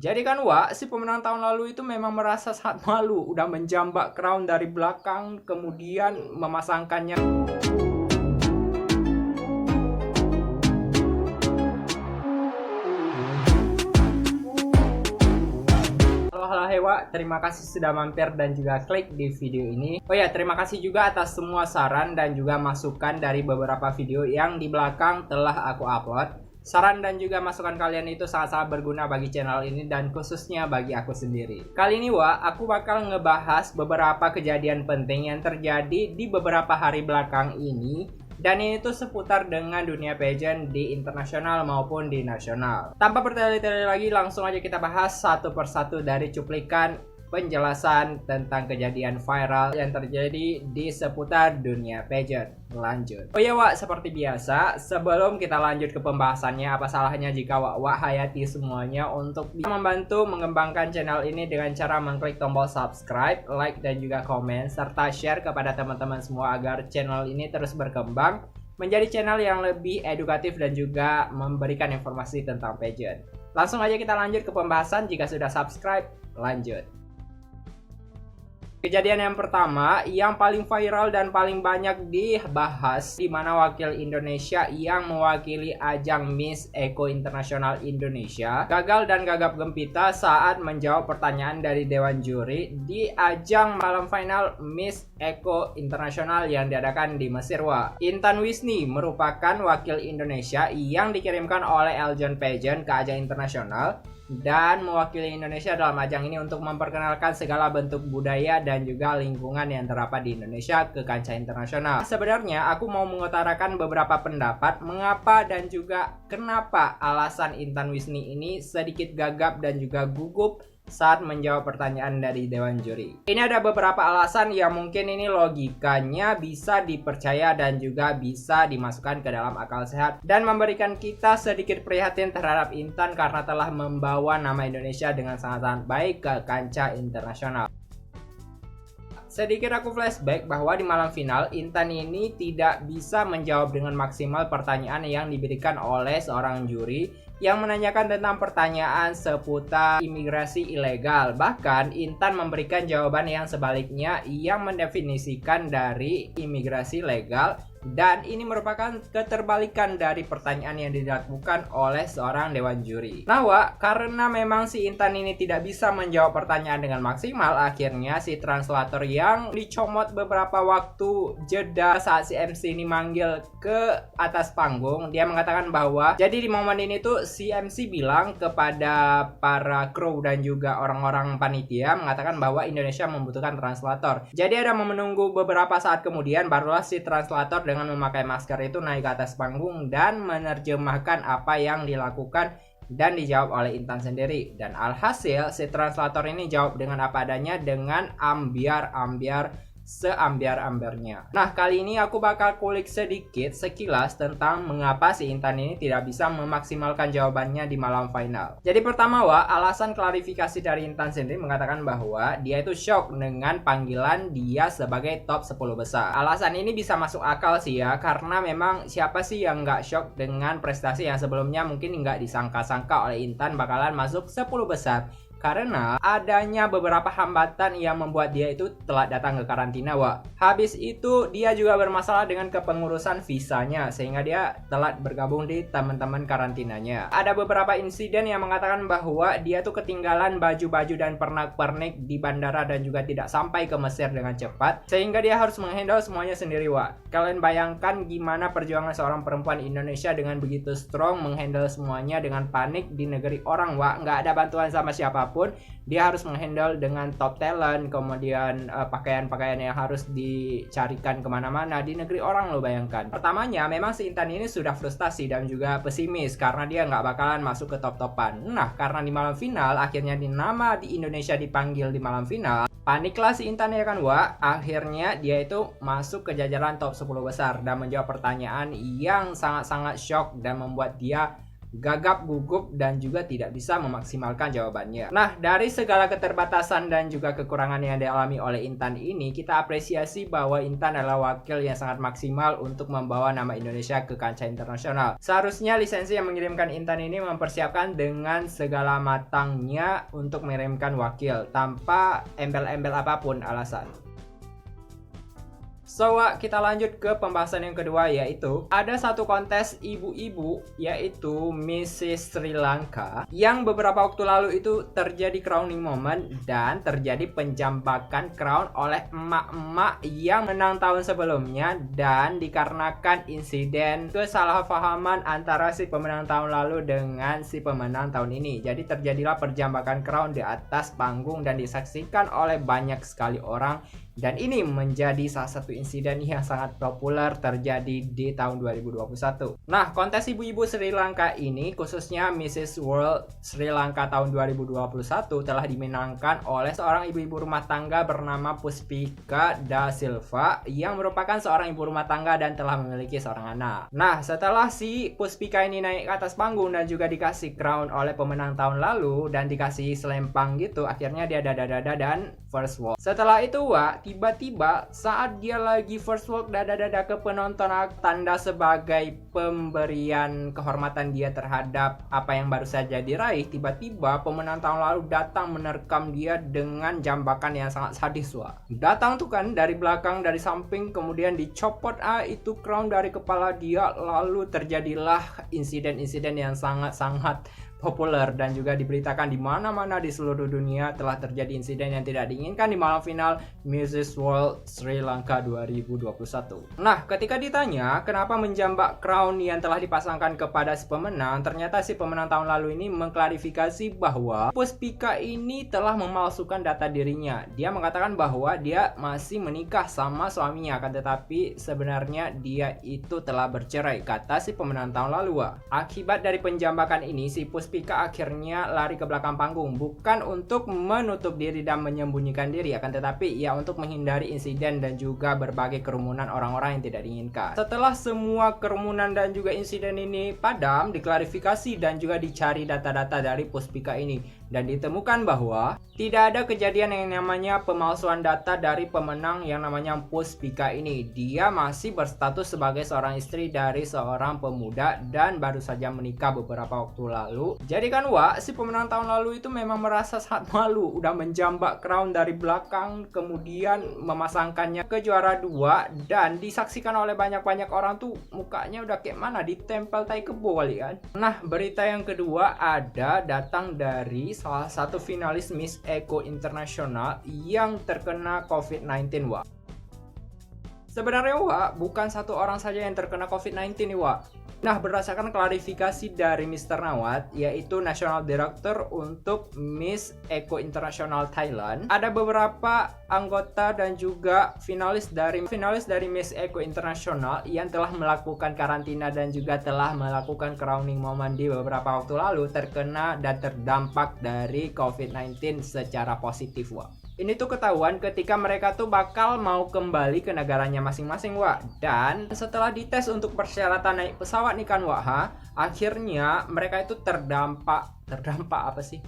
Jadi kan Wak, si pemenang tahun lalu itu memang merasa sangat malu, udah menjambak crown dari belakang, kemudian memasangkannya. Halo Hewa, terima kasih sudah mampir dan juga klik di video ini. Oh ya, terima kasih juga atas semua saran dan juga masukan dari beberapa video yang di belakang telah aku upload. Saran dan juga masukan kalian itu sangat-sangat berguna bagi channel ini dan khususnya bagi aku sendiri. Kali ini aku bakal ngebahas beberapa kejadian penting yang terjadi di beberapa hari belakang ini. Dan ini tuh seputar dengan dunia pageant di internasional maupun di nasional. Tanpa bertele-tele lagi, langsung aja kita bahas satu persatu dari cuplikan penjelasan tentang kejadian viral yang terjadi di seputar dunia pageant. Lanjut. Oh ya Wak, seperti biasa, sebelum kita lanjut ke pembahasannya, apa salahnya jika Wak hayati semuanya untuk bisa membantu mengembangkan channel ini dengan cara mengklik tombol subscribe, like, dan juga komen, serta share kepada teman-teman semua agar channel ini terus berkembang menjadi channel yang lebih edukatif dan juga memberikan informasi tentang pageant. Langsung aja kita lanjut ke pembahasan. Jika sudah subscribe, lanjut. Kejadian yang pertama yang paling viral dan paling banyak dibahas, di mana wakil Indonesia yang mewakili ajang Miss Eko Internasional Indonesia gagal dan gagap gempita saat menjawab pertanyaan dari dewan juri di ajang malam final Miss Eko Internasional yang diadakan di Mesir. Intan Wisni merupakan wakil Indonesia yang dikirimkan oleh Eljon Pageant ke ajang internasional dan mewakili Indonesia dalam ajang ini untuk memperkenalkan segala bentuk budaya dan juga lingkungan yang terdapat di Indonesia ke kancah internasional. Sebenarnya aku mau mengutarakan beberapa pendapat mengapa dan juga kenapa alasan Intan Wisni ini sedikit gagap dan juga gugup saat menjawab pertanyaan dari dewan juri. Ini ada beberapa alasan yang mungkin ini logikanya bisa dipercaya dan juga bisa dimasukkan ke dalam akal sehat dan memberikan kita sedikit prihatin terhadap Intan karena telah membawa nama Indonesia dengan sangat-sangat baik ke kancah internasional. Sedikit aku flashback bahwa di malam final Intan ini tidak bisa menjawab dengan maksimal pertanyaan yang diberikan oleh seorang juri yang menanyakan tentang pertanyaan seputar imigrasi ilegal. Bahkan Intan memberikan jawaban yang sebaliknya yang mendefinisikan dari imigrasi legal, dan ini merupakan keterbalikan dari pertanyaan yang dilakukan oleh seorang dewan juri. Nah Wak, karena memang si Intan ini tidak bisa menjawab pertanyaan dengan maksimal, akhirnya si translator yang dicomot beberapa waktu jeda saat si MC ini manggil ke atas panggung, dia mengatakan bahwa jadi di momen ini tuh si MC bilang kepada para kru dan juga orang-orang panitia mengatakan bahwa Indonesia membutuhkan translator. Jadi ada menunggu beberapa saat kemudian barulah si translator dengan memakai masker itu naik ke atas panggung dan menerjemahkan apa yang dilakukan dan dijawab oleh Intan sendiri. Dan alhasil si translator ini jawab dengan apa adanya dengan ambiar-ambiar seambiar-ambiarnya. Nah, kali ini aku bakal kulik sedikit sekilas tentang mengapa si Intan ini tidak bisa memaksimalkan jawabannya di malam final. Jadi pertama alasan klarifikasi dari Intan sendiri mengatakan bahwa dia itu shock dengan panggilan dia sebagai top 10 besar. Alasan ini bisa masuk akal sih ya, karena memang siapa sih yang nggak shock dengan prestasi yang sebelumnya mungkin nggak disangka-sangka oleh Intan bakalan masuk 10 besar. Karena adanya beberapa hambatan yang membuat dia itu telat datang ke karantina Habis itu dia juga bermasalah dengan kepengurusan visanya sehingga dia telat bergabung di teman-teman karantinanya. Ada beberapa insiden yang mengatakan bahwa dia tuh ketinggalan baju-baju dan pernak-pernik di bandara dan juga tidak sampai ke Mesir dengan cepat sehingga dia harus menghandle semuanya sendiri Kalian bayangkan gimana perjuangan seorang perempuan Indonesia dengan begitu strong menghandle semuanya dengan panik di negeri orang nggak ada bantuan sama siapa pun. Dia harus menghandle dengan top talent, kemudian pakaian-pakaian yang harus dicarikan kemana-mana di negeri orang, lo bayangkan. Pertamanya memang si Intan ini sudah frustasi dan juga pesimis karena dia nggak bakalan masuk ke top-topan. Nah, karena di malam final akhirnya nama di Indonesia dipanggil di malam final, paniklah si Intan ya kan akhirnya dia itu masuk ke jajaran top 10 besar dan menjawab pertanyaan yang sangat-sangat shock dan membuat dia gagap gugup dan juga tidak bisa memaksimalkan jawabannya. Nah, dari segala keterbatasan dan juga kekurangan yang dialami oleh Intan ini, kita apresiasi bahwa Intan adalah wakil yang sangat maksimal untuk membawa nama Indonesia ke kancah internasional. Seharusnya lisensi yang mengirimkan Intan ini mempersiapkan dengan segala matangnya untuk mengirimkan wakil tanpa embel-embel apapun alasan. So, kita lanjut ke pembahasan yang kedua, yaitu ada satu kontes ibu-ibu yaitu Mrs. Sri Lanka yang beberapa waktu lalu itu terjadi crowning moment dan terjadi penjambakan crown oleh emak-emak yang menang tahun sebelumnya, dan dikarenakan insiden kesalahpahaman antara si pemenang tahun lalu dengan si pemenang tahun ini. Jadi terjadilah perjambakan crown di atas panggung dan disaksikan oleh banyak sekali orang. Dan ini menjadi salah satu insiden yang sangat populer terjadi di tahun 2021. Nah, kontes ibu-ibu Sri Lanka ini, khususnya Mrs. World Sri Lanka tahun 2021, telah dimenangkan oleh seorang ibu-ibu rumah tangga bernama Puspika Da Silva yang merupakan seorang ibu rumah tangga dan telah memiliki seorang anak. Nah, setelah si Puspika ini naik ke atas panggung dan juga dikasih crown oleh pemenang tahun lalu dan dikasih selempang gitu, akhirnya dia dada-dada dan first walk. Setelah itu, tiba-tiba saat dia lagi first walk dada-dada ke penonton, tanda sebagai pemberian kehormatan dia terhadap apa yang baru saja diraih, tiba-tiba pemenang tahun lalu datang menerkam dia dengan jambakan yang sangat sadis. Datang tuh kan dari belakang, dari samping, kemudian dicopot itu crown dari kepala dia, lalu terjadilah insiden-insiden yang sangat-sangat populer dan juga diberitakan di mana-mana di seluruh dunia telah terjadi insiden yang tidak diinginkan di malam final Mrs. World Sri Lanka 2021. Nah, ketika ditanya kenapa menjambak crown yang telah dipasangkan kepada si pemenang, ternyata si pemenang tahun lalu ini mengklarifikasi bahwa Puspika ini telah memalsukan data dirinya. Dia mengatakan bahwa dia masih menikah sama suaminya, akan tetapi sebenarnya dia itu telah bercerai, kata si pemenang tahun lalu. Akibat dari penjambakan ini, si Puspika akhirnya lari ke belakang panggung, bukan untuk menutup diri dan menyembunyikan diri, akan tetapi ya untuk menghindari insiden dan juga berbagai kerumunan orang-orang yang tidak diinginkan. Setelah semua kerumunan dan juga insiden ini padam, diklarifikasi dan juga dicari data-data dari Puspika ini, dan ditemukan bahwa tidak ada kejadian yang namanya pemalsuan data dari pemenang yang namanya Puspika ini. Dia masih berstatus sebagai seorang istri dari seorang pemuda dan baru saja menikah beberapa waktu lalu. Jadi kan si pemenang tahun lalu itu memang merasa sangat malu, udah menjambak crown dari belakang, kemudian memasangkannya ke juara 2 dan disaksikan oleh banyak-banyak orang tuh mukanya udah kayak mana, ditempel tai kebo kali kan. Nah, berita yang kedua datang dari salah satu finalis Miss Eco Internasional yang terkena COVID-19, Sebenarnya bukan satu orang saja yang terkena COVID-19 nih, Nah, berdasarkan klarifikasi dari Mr. Nawat, yaitu National Director untuk Miss Eco International Thailand, ada beberapa anggota dan juga finalis dari Miss Eco International yang telah melakukan karantina dan juga telah melakukan crowning moment di beberapa waktu lalu terkena dan terdampak dari COVID-19 secara positif, Ini tuh ketahuan ketika mereka tuh bakal mau kembali ke negaranya masing-masing, Dan setelah dites untuk persyaratan naik pesawat nih kan, akhirnya mereka itu terdampak apa sih?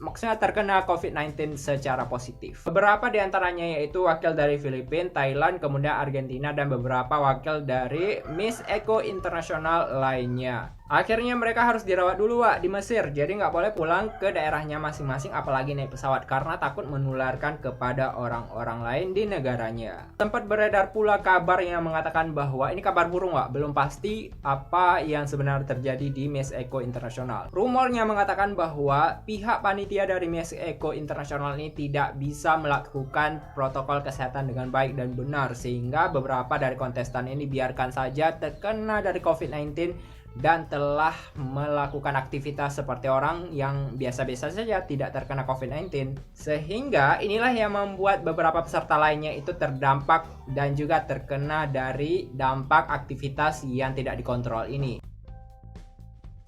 Maksudnya terkena COVID-19 secara positif. Beberapa diantaranya yaitu wakil dari Filipina, Thailand, kemudian Argentina, dan beberapa wakil dari Miss Eco Internasional lainnya. Akhirnya mereka harus dirawat dulu di Mesir, jadi nggak boleh pulang ke daerahnya masing-masing apalagi naik pesawat karena takut menularkan kepada orang-orang lain di negaranya. Sempat beredar pula kabar yang mengatakan bahwa ini kabar burung, belum pasti apa yang sebenarnya terjadi di Miss Eco Internasional. Rumornya mengatakan bahwa pihak panitia dari Miss Eco Internasional ini tidak bisa melakukan protokol kesehatan dengan baik dan benar, sehingga beberapa dari kontestan ini biarkan saja terkena dari COVID-19 dan telah melakukan aktivitas seperti orang yang biasa-biasa saja tidak terkena COVID-19. Sehingga inilah yang membuat beberapa peserta lainnya itu terdampak dan juga terkena dari dampak aktivitas yang tidak dikontrol ini.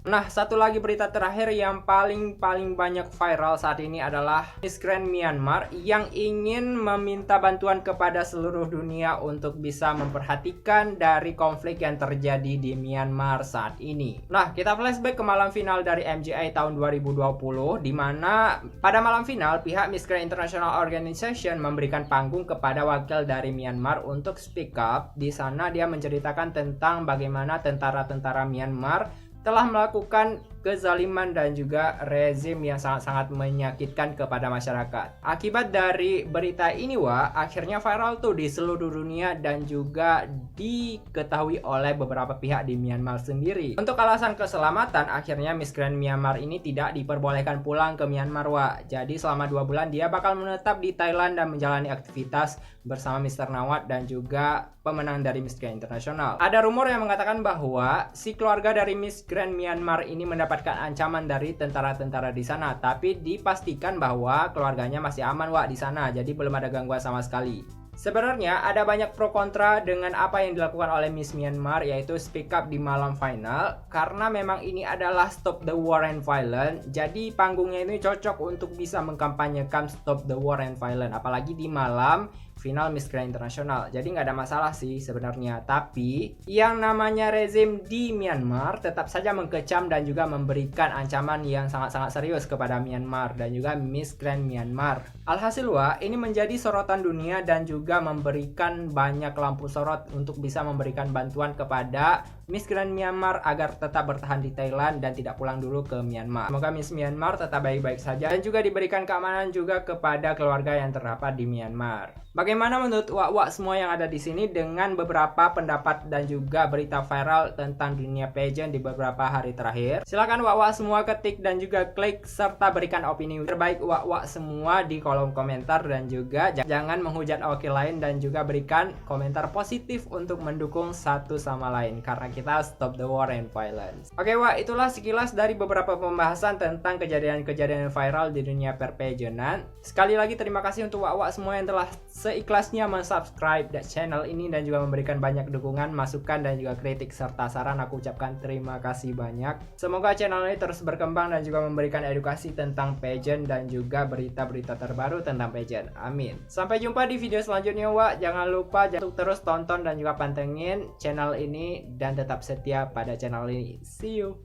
Nah, satu lagi berita terakhir yang paling banyak viral saat ini adalah Miss Grand Myanmar yang ingin meminta bantuan kepada seluruh dunia untuk bisa memperhatikan dari konflik yang terjadi di Myanmar saat ini. Nah, kita flashback ke malam final dari MGI tahun 2020 di mana pada malam final pihak Miss Grand International Organization memberikan panggung kepada wakil dari Myanmar untuk speak up. Di sana dia menceritakan tentang bagaimana tentara-tentara Myanmar telah melakukan kezaliman dan juga rezim yang sangat-sangat menyakitkan kepada masyarakat. Akibat dari berita ini akhirnya viral tuh di seluruh dunia dan juga diketahui oleh beberapa pihak di Myanmar sendiri. Untuk alasan keselamatan, akhirnya Miss Grand Myanmar ini tidak diperbolehkan pulang ke Myanmar Jadi selama 2 bulan dia bakal menetap di Thailand dan menjalani aktivitas bersama Mr. Nawat dan juga pemenang dari Miss Grand International. Ada rumor yang mengatakan bahwa si keluarga dari Miss Grand Myanmar ini mendapatkan ancaman dari tentara-tentara di sana, tapi dipastikan bahwa keluarganya masih aman di sana, jadi belum ada gangguan sama sekali. Sebenarnya ada banyak pro kontra dengan apa yang dilakukan oleh Miss Myanmar, yaitu speak up di malam final, karena memang ini adalah Stop the War and Violence, jadi panggungnya ini cocok untuk bisa mengkampanyekan Stop the War and Violence, apalagi di malam final Miss Grand International. Jadi nggak ada masalah sih sebenarnya. Tapi yang namanya rezim di Myanmar tetap saja mengkecam dan juga memberikan ancaman yang sangat-sangat serius kepada Myanmar dan juga Miss Grand Myanmar. Alhasil ini menjadi sorotan dunia dan juga memberikan banyak lampu sorot untuk bisa memberikan bantuan kepada Miss Grand Myanmar agar tetap bertahan di Thailand dan tidak pulang dulu ke Myanmar. Semoga Miss Myanmar tetap baik-baik saja dan juga diberikan keamanan juga kepada keluarga yang terdapat di Myanmar. Bagaimana menurut wak-wak semua yang ada di sini dengan beberapa pendapat dan juga berita viral tentang dunia pageant di beberapa hari terakhir? Silakan wak-wak semua ketik dan juga klik serta berikan opini terbaik wak-wak semua di kolom komentar dan juga jangan menghujat wakil lain dan juga berikan komentar positif untuk mendukung satu sama lain karena kita stop the war and violence. Oke itulah sekilas dari beberapa pembahasan tentang kejadian-kejadian viral di dunia perpageantan. Sekali lagi terima kasih untuk wak-wak semua yang telah seikhlasnya mensubscribe channel ini dan juga memberikan banyak dukungan, masukan dan juga kritik serta saran. Aku ucapkan terima kasih banyak. Semoga channel ini terus berkembang dan juga memberikan edukasi tentang pageant dan juga berita-berita terbaru tentang pageant. Amin. Sampai jumpa di video selanjutnya Jangan lupa untuk terus tonton dan juga pantengin channel ini dan tetap setia pada channel ini. See you.